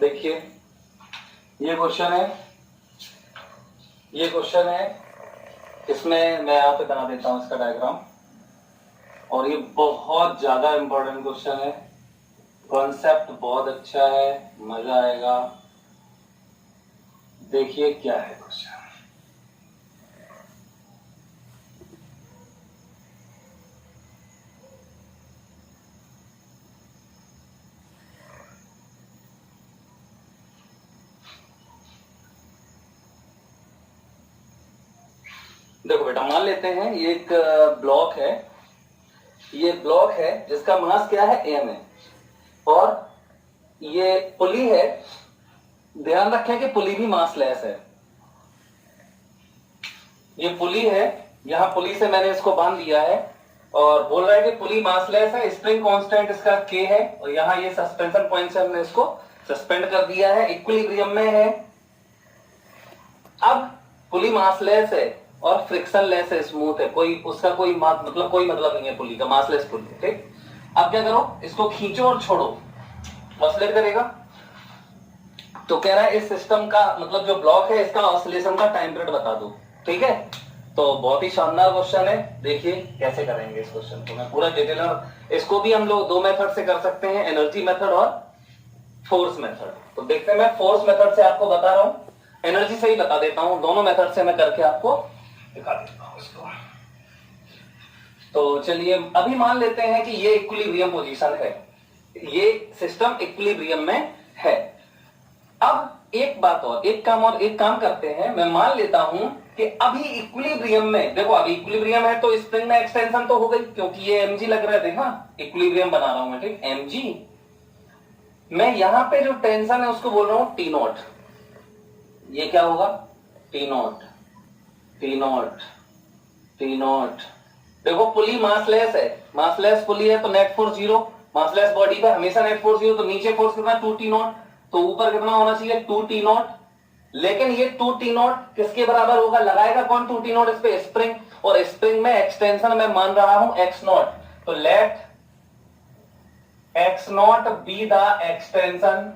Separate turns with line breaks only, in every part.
देखिए ये क्वेश्चन है, ये क्वेश्चन है, इसमें मैं यहाँ पे बना देता हूँ इसका डायग्राम। और ये बहुत ज्यादा इंपॉर्टेंट क्वेश्चन है, कॉन्सेप्ट बहुत अच्छा है, मजा आएगा। देखिए क्या है क्वेश्चन। देखो बेटा, मान लेते हैं ये एक ब्लॉक है, ये ब्लॉक है जिसका मास क्या है, एम है, और ये पुली है। ध्यान रखें कि पुली भी मास लेस है। ये पुली है, यहां पुली से मैंने इसको बांध दिया है और बोल रहा है कि पुली मास लेस है, स्प्रिंग कांस्टेंट इसका के है, और यहां ये सस्पेंशन पॉइंट से हमने इसको सस्पेंड कर दिया है, इक्विलिब्रियम में है। अब पुली मास लेस है और फ्रिक्शन लेस है, स्मूथ है, कोई उसका कोई कोई मतलब नहीं है पुली का, मासलेस पुली है। ठीक, अब क्या करो, इसको खींचो और छोड़ो, ऑसिलेट करेगा। तो कह रहा है इस सिस्टम का मतलब जो ब्लॉक है इसका ऑसिलेशन का टाइम पीरियड बता दो। ठीक है, तो बहुत ही शानदार क्वेश्चन है। देखिए कैसे करेंगे इस क्वेश्चन को, मैं पूरा डिटेल, इसको भी हम लोग दो मेथड से कर सकते हैं, एनर्जी मेथड और फोर्स मेथड। तो देखते हैं, मैं फोर्स मेथड से आपको बता रहा हूं, एनर्जी से ही बता देता हूं, दोनों मेथड से मैं करके आपको दिखा देता हूं इसको। तो चलिए अभी मान लेते हैं कि ये इक्विलिब्रियम पोजीशन है, ये सिस्टम इक्विलिब्रियम में है। अब एक बात और, एक काम करते हैं, मैं मान लेता हूं कि अभी इक्विलिब्रियम में, देखो अभी इक्विलिब्रियम है तो स्प्रिंग में एक्सटेंशन तो हो गई, क्योंकि ये mg लग रहा है, देखा इक्विलिब्रियम बना रहा हूं मैं, ठीक, mg। मैं यहां पे जो टेंशन है उसको बोल रहा हूं टी नॉट। ये क्या होगा, T not, T not, T not. देखो पुली मासलेस है, मासलेस पुली है तो net force zero, massless body पे हमेशा नेट फोर्स जीरो, तो नीचे फोर्स कितना, 2t नॉट, तो ऊपर कितना होना चाहिए, 2t नॉट। लेकिन ये 2t नॉट किसके बराबर होगा, लगाएगा कौन 2t नॉट इस पे, स्प्रिंग, और स्प्रिंग में एक्सटेंशन मैं मान रहा हूं x नॉट, तो let x naught be the extension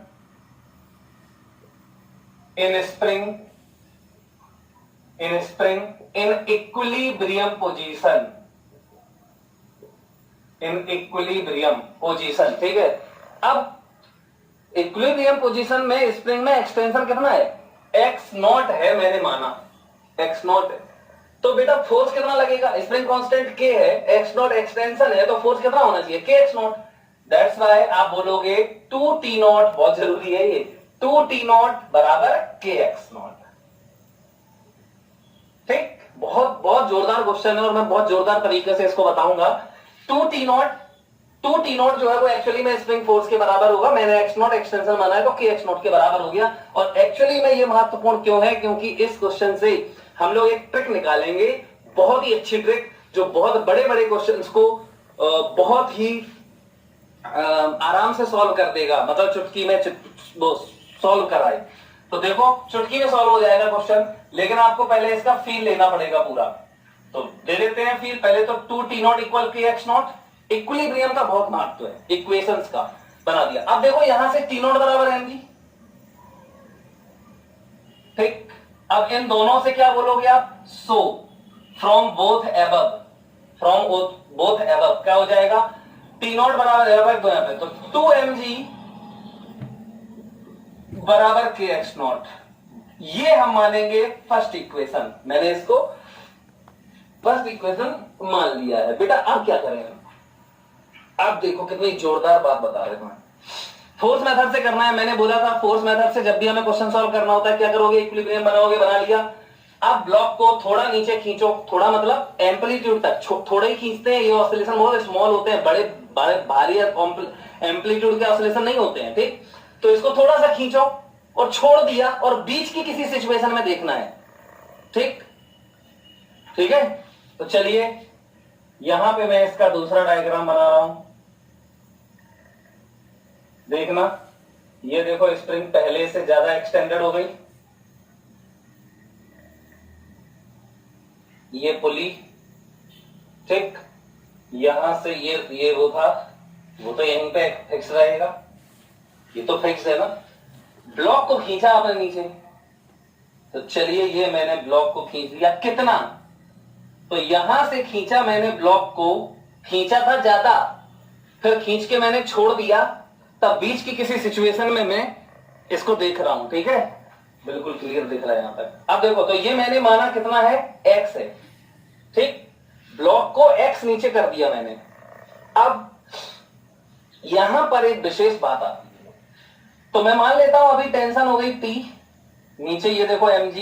in spring, in equilibrium position, in equilibrium position। ठीक है, अब इक्विलिब्रियम पोजीशन में स्प्रिंग में एक्सटेंशन कितना है, x नॉट है, मैंने माना x नॉट है, तो बेटा फोर्स कितना लगेगा, स्प्रिंग कांस्टेंट k है, x नॉट एक्सटेंशन है, तो फोर्स कितना होना चाहिए, kx नॉट। दैट्स व्हाई आप बोलोगे 2t नॉट, बहुत जरूरी है ये, 2t नॉट बराबर kx नॉट। ठीक, बहुत बहुत जोरदार क्वेश्चन है और मैं बहुत जोरदार तरीके से इसको बताऊंगा। 2t नॉट जो है वो एक्चुअली में स्प्रिंग फोर्स के बराबर होगा, मैंने x नॉट एक्सटेंशन माना है तो kx नॉट के बराबर हो गया। और एक्चुअली में ये महत्वपूर्ण क्यों है, क्योंकि इस क्वेश्चन से हम लोग एक ट्रिक निकालेंगे, बहुत ही अच्छी ट्रिक, जो बहुत बड़े बड़े क्वेश्चंस को बहुत ही आराम से सॉल्व कर देगा, मतलब चुटकी में सॉल्व कराए। तो देखो चुटकी में सॉल्व हो जाएगा क्वेश्चन, लेकिन आपको पहले इसका फील लेना पड़ेगा पूरा। तो दे देते हैं फील, पहले तो 2t not equal kx not, equilibrium का बहुत महत्व है, इक्वेशंस का बना दिया। अब देखो यहां से t नॉट बराबर mg, ठीक, अब इन दोनों से क्या बोलोगे आप, so from both above, from both above क्या हो जाएगा, t नॉट बराबर है दो यहां पे, तो 2mg बराबर kx नॉट, ये हम मानेंगे फर्स्ट इक्वेशन। मैंने इसको फर्स्ट इक्वेशन मान लिया है। बेटा अब क्या करें, अब देखो कितनी जोरदार बात बता रहे हैं, फोर्स मेथड से करना है। मैंने बोला था फोर्स मेथड से जब भी हमें क्वेश्चन सॉल्व करना होता है क्या करोगे, इक्विलिब्रियम बनाओगे, बना लिया। अब ब्लॉक को थोड़ा नीचे खींचो, थोड़ा मतलब एम्पलीट्यूड तक थोड़े ही खींचते हैं, ये ऑसिलेशन बहुत स्मॉल होते हैं, बड़े भारी एम्पलीट्यूड के ऑसिलेशन नहीं होते हैं। ठीक, तो इसको थोड़ा सा खींचो और छोड़ दिया, और बीच की किसी सिचुएशन में देखना है। ठीक, ठीक है, तो चलिए यहां पे मैं इसका दूसरा डायग्राम बना रहा हूं, देखना। ये देखो स्प्रिंग पहले से ज्यादा एक्सटेंडेड हो गई, ये पुली, ठीक, यहां से वो था, वो तो यहीं पे फिक्स रहेगा, ये तो फिक्स है ना। ब्लॉक को खींचा आपने नीचे, तो चलिए ये मैंने ब्लॉक को खींच दिया, कितना, तो यहां से खींचा मैंने ब्लॉक को, खींचा था ज्यादा, फिर खींच के मैंने छोड़ दिया, तब बीच की किसी सिचुएशन में मैं इसको देख रहा हूं, ठीक है, बिल्कुल क्लियर दिख रहा है यहां तक। अब देखो, तो ये मैंने माना कितना है, x है, ठीक, ब्लॉक को x नीचे कर दिया मैंने। अब यहां पर एक विशेष बात आती है, तो मैं मान लेता हूं अभी टेंशन हो गई T, नीचे ये देखो mg,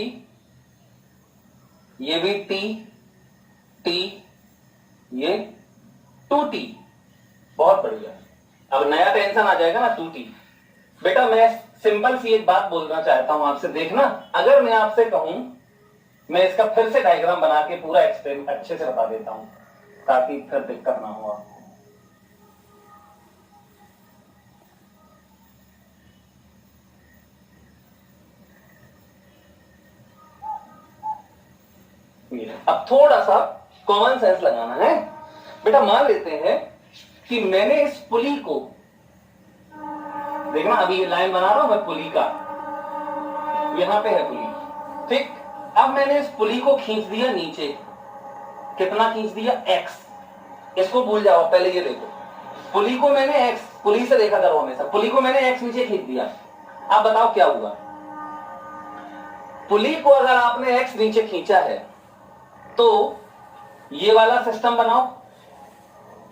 ये भी T, ये 2T, बहुत बढ़िया। अब नया टेंशन आ जाएगा ना 2T। बेटा मैं सिंपल सी एक बात बोलना चाहता हूं आपसे, देखना, अगर मैं आपसे कहूं, मैं इसका फिर से डायग्राम बना के पूरा एक्सप्लेन अच्छे से बता देता हूं ताकि फिर दिक्कत ना हो आपको। अब थोड़ा सा कॉमन सेंस लगाना है बेटा। मान लेते हैं कि मैंने इस पुली को, देखना अभी ये लाइन बना रहा हूं मैं पुली का, यहां पे है पुली, ठीक। अब मैंने इस पुली को खींच दिया नीचे, कितना खींच दिया, x, इसको भूल जाओ, पहले ये देखो, पुली को मैंने x, पुली से देखा करो हमेशा, पुली को मैंने x नीचे खींच दिया। अब बताओ क्या हुआ, पुली को अगर आपने x नीचे खींचा है तो ये वाला सिस्टम बनाओ,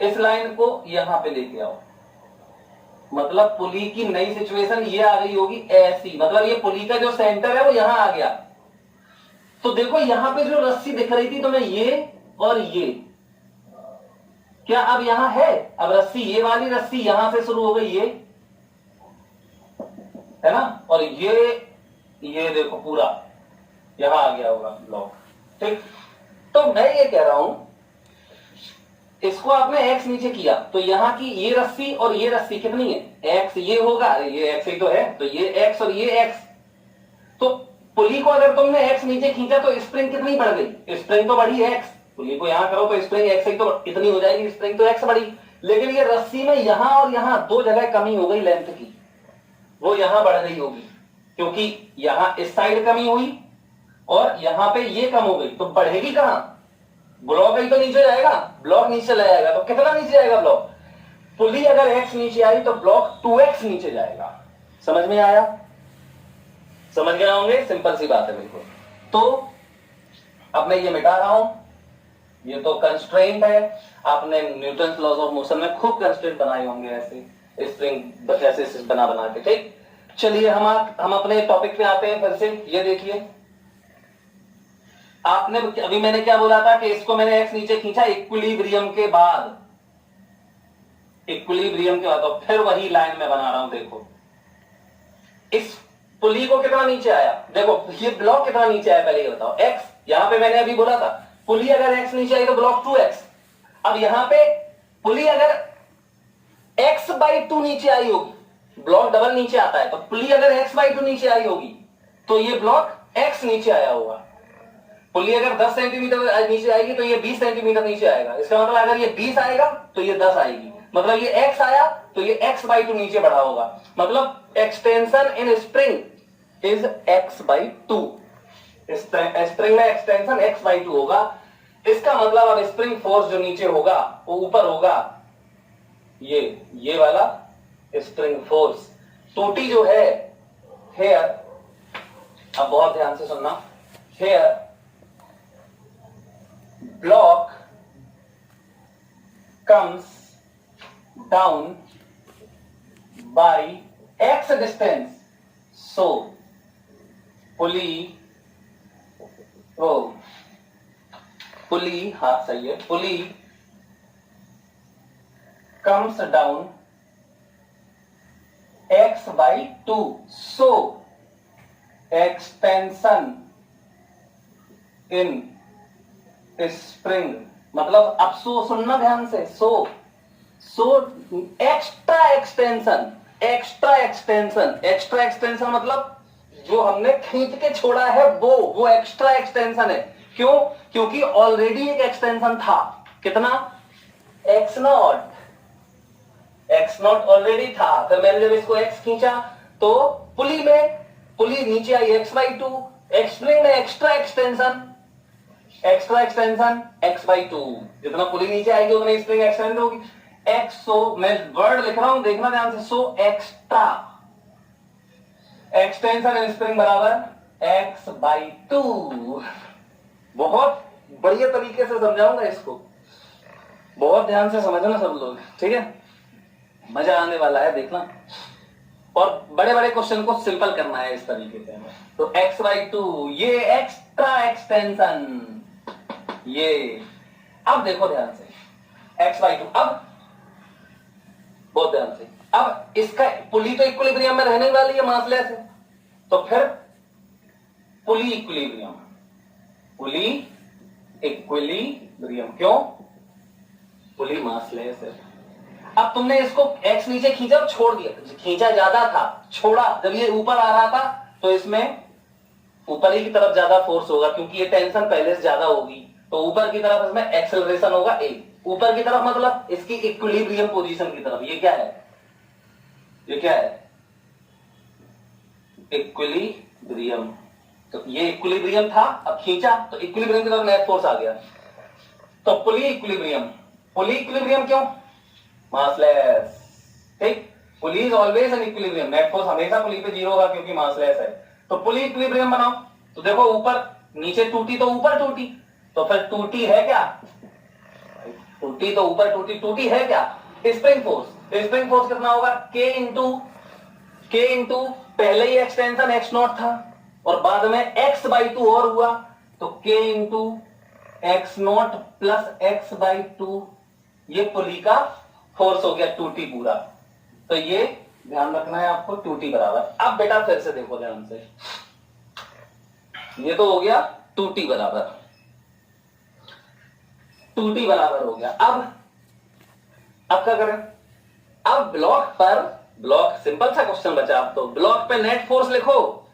इस लाइन को यहां पे लेके आओ, मतलब पुली की नई सिचुएशन ये आ गई होगी ऐसी, मतलब ये पुली का जो सेंटर है वो यहां आ गया। तो देखो यहां पे जो रस्सी दिख रही थी तुम्हें, ये और ये, क्या अब यहां है, अब रस्सी, ये वाली रस्सी यहां से शुरू हो गई, ये है ना, और ये देखो पूरा यहां आ गया होगा ब्लॉक, ठीक। तो मैं ये कह रहा हूं, इसको आपने x नीचे किया तो यहां की ये रस्सी और ये रस्सी कितनी है, x, ये होगा, ये x ही तो है, तो ये x और ये x, तो पुली को अगर तुमने x नीचे खींचा तो स्प्रिंग कितनी बढ़ गई, स्प्रिंग तो बढ़ी x, पुली को यहां करो तो स्प्रिंग x ही तो कितनी हो जाएगी, स्प्रिंग तो x बढ़ी, लेकिन ये रस्सी में यहां और यहां दो जगह कमी हो गई लेंथ की, वो यहां बढ़ गई होगी, क्योंकि यहां इस साइड कमी हुई और यहां पे ये कम हो गई, तो बढ़ेगी कहां, ब्लॉक ही तो नीचे जाएगा, ब्लॉक नीचे चला जाएगा, तो कितना नीचे जाएगा ब्लॉक, पुली अगर x नीचे आई तो ब्लॉक 2x नीचे जाएगा। समझ में आया, समझ गए होंगे, सिंपल सी बात है बिल्कुल। तो अब मैं ये मिटा रहा हूं, ये तो कंस्ट्रेंट है, आपने न्यूटन लॉज ऑफ मोशन में खूब कंस्ट्रेंट बनाए होंगे ऐसे स्प्रिंग ऐसे बना बना के, ठीक। चलिए हम अपने टॉपिक पे आते हैं फिर से। ये देखिए, आपने अभी मैंने क्या बोला था कि इसको मैंने x नीचे खींचा इक्विलिब्रियम के बाद, इक्विलिब्रियम के बाद, तो फिर वही लाइन में बना रहा हूं, देखो इस पुली को कितना नीचे आया, देखो ये ब्लॉक कितना नीचे आया पहले ये बताओ, x, यहां पे मैंने अभी बोला था पुली अगर x नीचे आई तो ब्लॉक 2x, अब यहां पे पुली अगर x/2 नीचे आई होगी, ब्लॉक डबल नीचे आता है, तो पुली अगर x/2 नीचे आई होगी तो ये ब्लॉक x नीचे आया होगा, पुली अगर 10 सेंटीमीटर नीचे आएगी तो ये 20 सेंटीमीटर नीचे आएगा, इसका मतलब अगर ये 20 आएगा तो ये 10 आएगी, मतलब ये x आया तो ये x/2 नीचे बढ़ा होगा, मतलब extension in spring is x/2, spring में एक्सटेंशन x/2 होगा। इसका मतलब अब स्प्रिंग फोर्स जो नीचे होगा वो ऊपर होगा, ये वाला स्प्रिंग फोर्स 2T जो है हेयर, अब बहुत ध्यान से सुनना, hair block comes down by x distance, so pulley, हाँ सही है, pulley comes down x/2, so extension in spring, मतलब अब सुनना ध्यान से, सो एक्स्ट्रा एक्सटेंशन मतलब जो हमने खींच के छोड़ा है वो एक्स्ट्रा एक्सटेंशन है। क्यों, क्योंकि ऑलरेडी एक एक्सटेंशन था, कितना, x0 ऑलरेडी था, फिर मैंने जब इसको x खींचा तो पुली नीचे आई x/2, स्प्रिंग में एक्स्ट्रा एक्सटेंशन x/2, जितना पुली नीचे आएगी उतनी स्प्रिंग एक्सटेंड होगी सो मैं वर्ड लिख रहा हूं, देखना ध्यान से, so extra extension in spring बराबर x/2। बहुत बढ़िया तरीके से समझाऊंगा इसको, बहुत ध्यान से समझना सब लोग, ठीक है, मजा आने वाला है, देखना। और बड़े बड़े क्वेश्चन को सिंपल करना है इस तरीके से। तो x/2 ये एक्स्ट्रा एक्सटेंशन, ये अब देखो ध्यान से x/2, अब बहुत ध्यान से, अब इसका पुली तो इक्विलिब्रियम में रहने वाली है मासलेस है, तो फिर पुली इक्विलिब्रियम क्यों, पुली मासलेस है। अब तुमने इसको x नीचे खींचा और छोड़ दिया, खींचा ज्यादा था, छोड़ा, जब ये ऊपर आ रहा था तो इसमें ऊपर ही की तरफ ज्यादा फोर्स होगा क्योंकि ये टेंशन पहले से ज्यादा होगी, तो ऊपर की तरफ इसमें एक्सेलरेशन होगा a, ऊपर की तरफ मतलब इसकी इक्विलिब्रियम पोजीशन की तरफ। ये क्या है, इक्विलिब्रियम, तो ये इक्विलिब्रियम था, अब खींचा तो इक्विलिब्रियम की तरफ नेट फोर्स आ गया, तो पुली इक्विलिब्रियम क्यों, मासलेस, ठीक, pulley is always an equilibrium, net force हमेशा पुली पे 0 होगा क्योंकि मासलेस है, तो पुली इक्विलिब्रियम बनाओ। तो देखो ऊपर नीचे टूटी तो ऊपर टूटी, तो फिर टूटी है क्या, टूटी तो ऊपर टूटी है क्या, स्प्रिंग फोर्स कितना होगा, K इंटू पहले ही एक्सटेंशन x0 था और बाद में x/2 और हुआ, तो K into x0 plus x/2, ये पुली का फोर्स हो गया 2T पूरा। तो ये ध्यान रखना है आपको, 2T बराबर। अब बेटा फिर से देखो ध्यान से, ये तो हो गया 2T बराबर, 2T बराबर हो गया। अब क्या करें, अब ब्लॉक सिंपल सा क्वेश्चन बचा, अब तो ब्लॉक पे नेट फोर्स लिखो,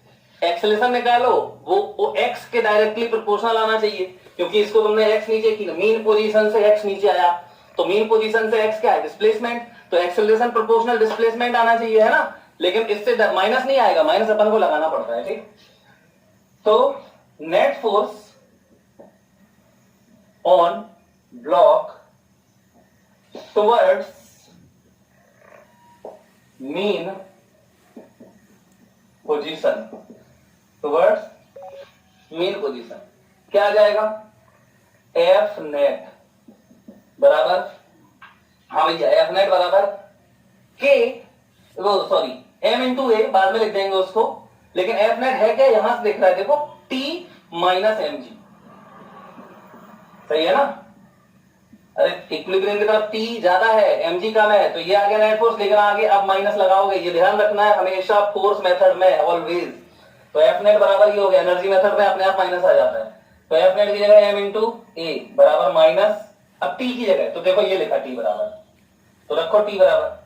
एक्सेलरेशन निकालो, वो x के डायरेक्टली प्रोपोर्शनल आना चाहिए क्योंकि इसको तुमने x नीचे की, मीन पोजीशन से x नीचे आया, तो मीन पोजीशन से x क्या है, डिस्प्लेसमेंट, तो एक्सेलरेशन प्रोपोर्शनल डिस्प्लेसमेंट आना चाहिए, है ना, लेकिन इससे माइनस नहीं आएगा, माइनस अपन को लगाना पड़ता है, ठीक। तो net force on block towards mean position क्या आ जाएगा, एफ नेट बराबर, हाँ भैया, एफ नेट बराबर के, सॉरी एम इंटू ए, बाद में लिख देंगे उसको, लेकिन एफ नेट है क्या, यहां से दिख रहा है देखो, टी माइनस एम जी, सही है ना, अरे इक्विलिब्रियम की तरफ टी ज्यादा है, एम जी कम है, तो ये आ गया नेट फोर्स, लेकिन आगे अब माइनस लगाओगे, ये ध्यान रखना है हमेशा फोर्स मेथड में, ऑलवेज। तो एफ नेट बराबर ये हो गया, एनर्जी मेथड में अपने आप माइनस आ जाता है, तो एफ नेट की जगह एम इंटू ए बराबर माइनस, अब टी की जगह तो देखो ये लिखा टी बराबर, तो रखो टी बराबर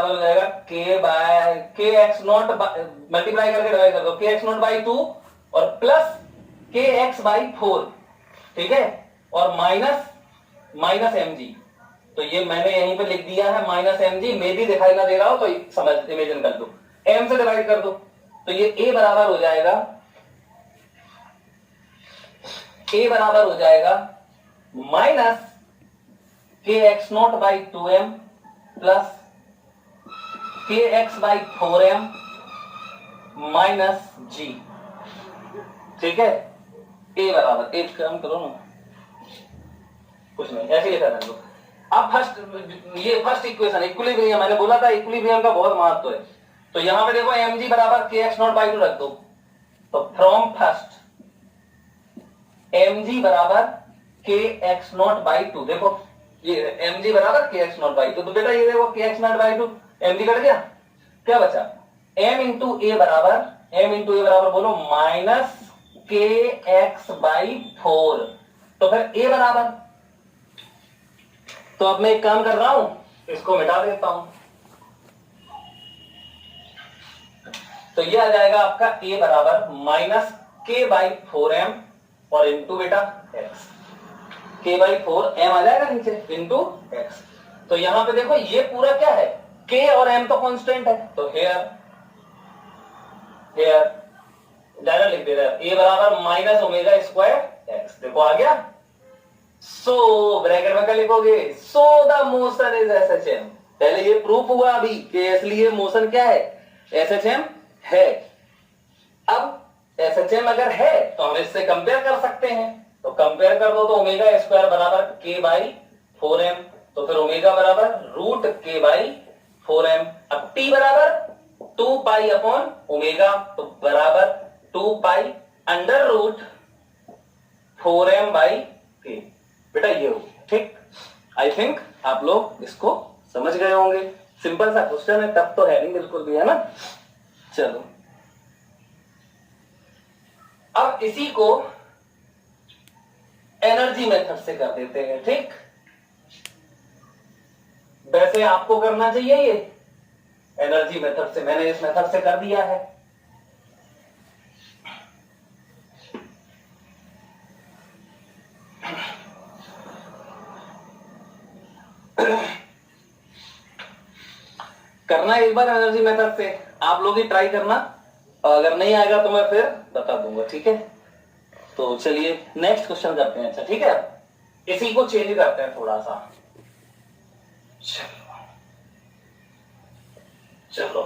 हो जाएगा के एक्स नॉट मल्टीप्लाई करके डिवाइड कर दो, के एक्स नॉट बाई 2 और प्लस के एक्स बाई 4, ठीक है, और माइनस एम जी, तो ये मैंने यहीं पे लिख दिया है माइनस एम जी, मे भी दिखाई ना दे रहा हो तो समझ इमेजिन कर दो, एम से डिवाइड कर दो, तो ये ए बराबर हो जाएगा माइनस के x naught by 2m plus के एक्स बाई 4m माइनस जी, ठीक है, ए बराबर, एक काम करो ना, कुछ नहीं, ऐसे लिखा था। अब फर्स्ट इक्वेशन इक्विलिब्रियम, मैंने बोला था इक्विलिब्रियम का बहुत महत्व है, तो यहां पे देखो एम जी बराबर के एक्स नॉट बाई 2 रख दो, तो फ्रॉम फर्स्ट एम जी बराबर के एक्स नॉट बाई 2, देखो ये एम जी बराबर के एक्स नॉट बाई 2, तो बेटा ये देखो के x naught by 2, m g cut गया, क्या बचा, एम इंटू ए बराबर बोलो माइनस के एक्स बाई 4, तो फिर ए बराबर, तो अब मैं एक काम कर रहा हूं, इसको मिटा देता हूं, तो ये आ जाएगा आपका ए बराबर माइनस के बाई 4m और इंटू बेटा एक्स, के बाई 4m आ जाएगा नीचे इंटू एक्स, तो यहां पे देखो ये पूरा क्या है, के और एम तो कांस्टेंट है, तो हेयर डायरेक्ट लिख दे रहे हैं ए बराबर माइनस ओमेगा स्क्वायर एक्स। देखो आ गया। सो ब्रैकेट में क्या लिखोगे, so the motion is SHM. पहले ये प्रूफ हुआ अभी कि इसलिए मोशन क्या है, एसएचएम है। अब एसएचएम अगर है तो हम इससे कंपेयर कर सकते हैं, तो कंपेयर कर दो तो ओमेगा स्क्वायर बराबर के बाई 4m, तो फिर ओमेगा बराबर रूट के बाई 4m। अब टी बराबर 2 पाई अपॉन ओमेगा, तो बराबर 2 pi under root 4m by के। बेटा ये हो ठीक। आई थिंक आप लोग इसको समझ गए होंगे। सिंपल सा क्वेश्चन है, तब तो है नहीं बिल्कुल भी, है ना। चलो अब इसी को एनर्जी मेथड से कर देते हैं, ठीक। वैसे आपको करना चाहिए ये एनर्जी मेथड से, मैंने इस मेथड से कर दिया है। करना एक बार एनर्जी मेथड से, आप लोग ही ट्राई करना, अगर नहीं आएगा तो मैं फिर बता दूंगा, ठीक है। तो चलिए नेक्स्ट क्वेश्चन करते हैं। अच्छा ठीक है, इसी को चेंज करते हैं थोड़ा सा। चलो चलो